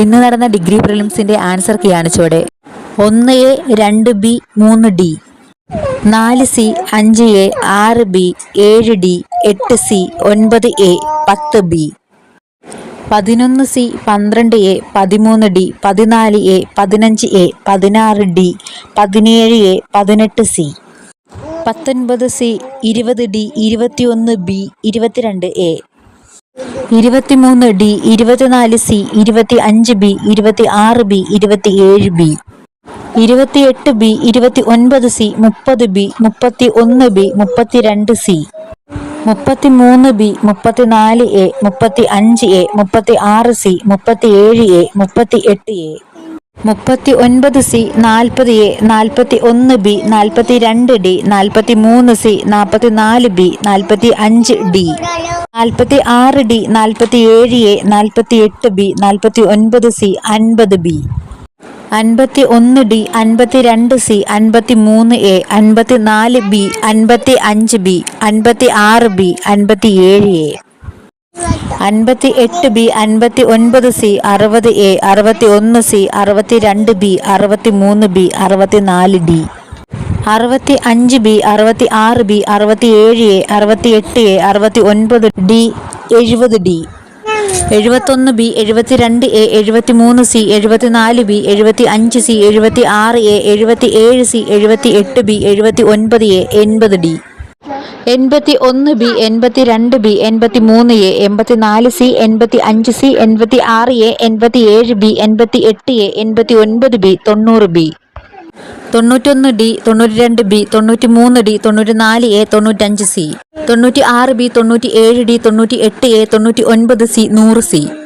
ഇന്ന് നടന്ന degree പ്രിലിംസിന്റെ answer കീയാണ് ചുവടെ. 1A 2B 3D 4C 5A 6B 7D 8C 9A 10B 11C 12A 13D 14A 15A 16D 17A 18C 19C 20D 21B 22A 23D 24C 25B 26B 27B 28B 29C 30B 31B 32C 33B 34A 35A 36C 37A 38A 39C 40A 41B 42D 43C 44B 45D 46D 47A 48B 49C 50B 51D 52C 53A 54B 55B 56B 57A 58B 59C 60A 61C 62B 63B 64D 65B 66B 67A 68A 69D 70D 71B 72A 73C 74B 75C 76A 77C 78B 79A 80D 81B 82B 83A 84C 85C 86A 87B 88A 89B 90B 91D 92B 93D 94A 95C 96B 97D 98A 99C 100C